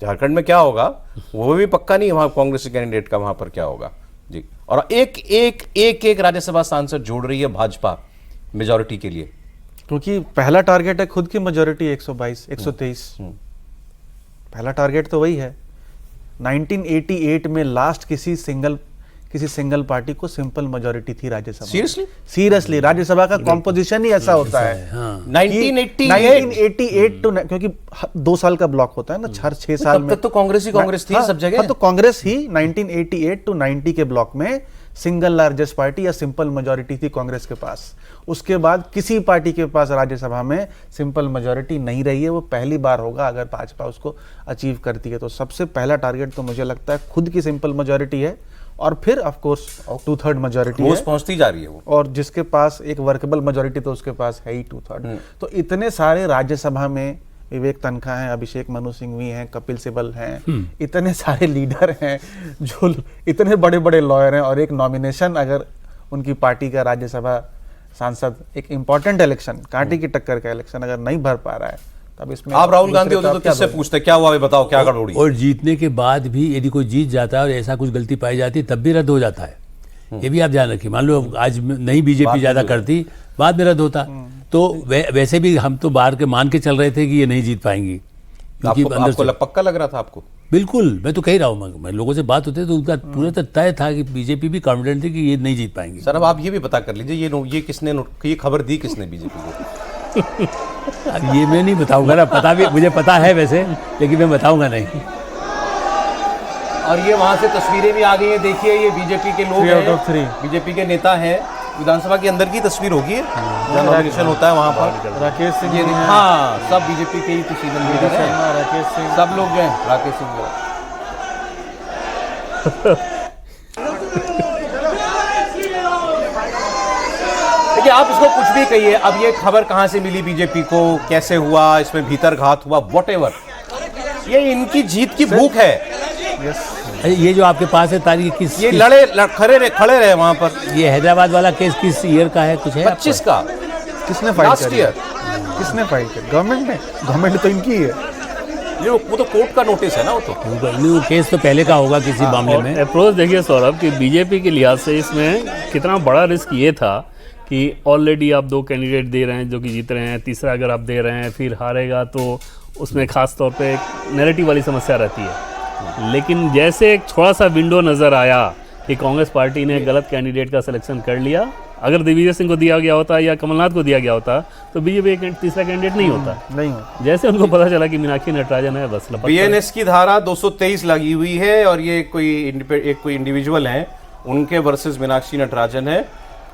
झारखंड में क्या होगा वो भी पक्का नहीं, वहां कांग्रेस के कैंडिडेट का वहां पर क्या होगा जी। और एक राज्यसभा सांसद जोड़ रही है भाजपा मेजॉरिटी के लिए, क्योंकि पहला टारगेट है खुद की मेजॉरिटी 122 123। पहला टारगेट तो वही है। 1988 में लास्ट किसी सिंगल पार्टी को सिंपल मेजॉरिटी थी राज्यसभा। सीरियसली राज्यसभा का कॉम्पोजिशन ही ऐसा होता है। 1988 टू, क्योंकि 2 साल का ब्लॉक होता है ना, 6 साल में। तो कांग्रेस ही कांग्रेस थी सब जगह। तो कांग्रेस ही 1988 टू 90 के ब्लॉक में सिंगल लार्जेस्ट पार्टी या सिंपल मेजॉरिटी थी कांग्रेस के पास। उसके बाद किसी पार्टी के पास राज्यसभा में सिंपल मेजॉरिटी नहीं रही है। वो पहली बार होगा अगर भाजपा उसको अचीव करती है। तो सबसे पहला टारगेट तो मुझे लगता है खुद की सिंपल मेजॉरिटी है, और फिर ऑफ कोर्स 2/3 मेजॉरिटी है, पहुंचती जा रही है वो। और जिसके पास एक वर्केबल मेजॉरिटी तो उसके पास है ही 2/3। तो इतने सारे राज्यसभा में विवेक तनखा हैं, अभिषेक मनु सिंघवी हैं, कपिल सिब्बल हैं, इतने सारे लीडर हैं जो इतने बड़े बड़े लॉयर हैं, और एक नॉमिनेशन अगर उनकी पार्टी का राज्यसभा सांसद, एक इंपॉर्टेंट इलेक्शन, कांटे की टक्कर का इलेक्शन अगर नहीं भर पा रहा है, तब इसमें आप राहुल गांधी होते तो किससे पूछते क्या हुआ बताओ, क्या गड़बड़ी। और जीतने के बाद भी यदि कोई जीत जाता है और ऐसा कुछ गलती पाई जाती है तब भी रद्द हो जाता है। ये भी आप ध्यान रखिए। मान लो आज नहीं बीजेपी ज्यादा करती, बाद में रद्द होता, तो वैसे भी हम तो बाहर के मान के चल रहे थे कि ये नहीं जीत पाएंगी, क्योंकि आपको पक्का लग रहा था आपको? बिल्कुल, मैं तो कह रहा हूँ, मैं लोगों से बात होते तो उनका पूरा तय था कि बीजेपी भी कॉन्फिडेंट थी कि ये नहीं जीत पाएंगी। सर अब आप ये भी पता कर लीजिए ये किसने ये खबर दी किसने बीजेपी को? ये मैं नहीं बताऊंगा ना, पता भी मुझे पता है वैसे, लेकिन मैं बताऊंगा नहीं। और ये वहां से तस्वीरें भी आ गई हैं, देखिए ये बीजेपी के लोग हैं, बीजेपी के नेता हैं। विधानसभा के अंदर की तस्वीर होगी, जहाँ नॉमिनेशन होता है वहां पर। राकेश सिंह, हाँ सब बीजेपी के ही तो सीजन लीडर हैं, राकेश सिंह, सब लोग जो हैं, राकेश सिंह। देखिए आप इसको कुछ भी कहिए, अब ये खबर कहाँ से मिली बीजेपी को, कैसे हुआ, इसमें भीतर घात हुआ, व्हाटएवर, ये इनकी जीत की भूख है। ये जो आपके पास है तारीख किस, ये खड़े रहे वहां पर। ये हैदराबाद वाला केस किस ईयर का है, कुछ है 25 का? किसने फाइल किया? किसने फाइल किया? गवर्नमेंट ने। गवर्नमेंट तो इनकी है। ये वो तो कोर्ट का नोटिस है ना, वो तो केस तो पहले का होगा किसी मामले में। अप्रोच देखिए सौरभ कि बीजेपी के लिहाज से इसमें कितना बड़ा रिस्क ये था कि ऑलरेडी आप 2 कैंडिडेट दे रहे हैं जो कि जीत रहे हैं, तीसरा अगर आप दे रहे हैं फिर हारेगा तो उसमें खास तौर पे एक नैरेटिव वाली समस्या रहती है। लेकिन जैसे एक थोड़ा सा विंडो नज़र आया कि कांग्रेस पार्टी ने गलत कैंडिडेट का सिलेक्शन कर लिया, अगर दिग्विजय सिंह को दिया गया होता या कमलनाथ को दिया गया होता तो बीजेपी एक तीसरा कैंडिडेट नहीं होता। जैसे उनको पता चला कि मीनाक्षी नटराजन है, बस बीएनएस की धारा 223 लगी हुई है, और ये कोई इंडिविजुअल है उनके वर्सेस मीनाक्षी नटराजन है,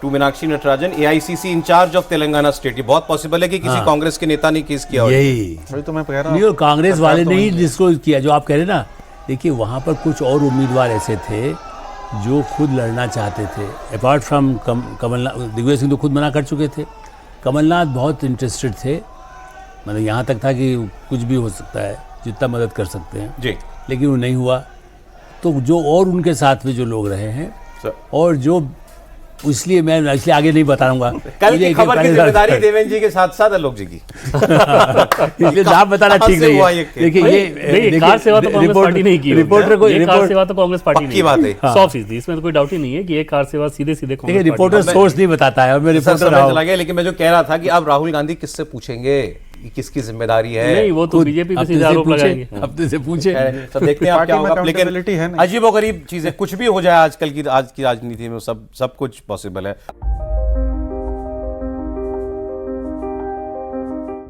to Meenakshi Natarajan, AICC incharge of Telangana state. ये बहुत पॉसिबल है कि किसी कांग्रेस के नेता ने केस किया। यही तो मैं कह रहा हूं, कांग्रेस वाले ने ही डिस्क्लोज किया जो आप कह रहे ना। देखिए वहाँ पर कुछ और उम्मीदवार ऐसे थे जो खुद लड़ना चाहते थे, अपार्ट फ्रॉम कमलनाथ। दिग्विजय सिंह तो खुद मना कर चुके थे, कमलनाथ बहुत इंटरेस्टेड थे, मतलब यहाँ तक था कि कुछ भी हो सकता है, जितना मदद कर सकते हैं जी, लेकिन वो नहीं हुआ। तो जो और उनके साथ में जो लोग रहे हैं और जो, इसलिए मैं आगे नहीं बताऊंगा। कल की खबर की जिम्मेदारी देवेंद्र जी के साथ साथ आलोक जी की। इसलिए नाम बताना ठीक नहीं है। देखिए ये कार सेवा तो कांग्रेस पार्टी नहीं की, रिपोर्टर को कार सेवा तो कांग्रेस पार्टी की बात है 100%, इसमें तो कोई डाउट ही नहीं है कि ये कार सेवा सीधे देखिए रिपोर्टर सोर्स नहीं बताता है, और मैं रिपोर्टर चला गया। लेकिन मैं जो कह रहा था कि अब राहुल गांधी किससे पूछेंगे, किसकी जिम्मेदारी है? नहीं, वो तो बीजेपी पे सीधे आरोप लगाएंगे। अपने से पूछे, तो देखते हैं आप क्या होगा। लेकिन अजीबोगरीब चीजें कुछ भी हो जाए आजकल की, आज की राजनीति में सब कुछ पॉसिबल है।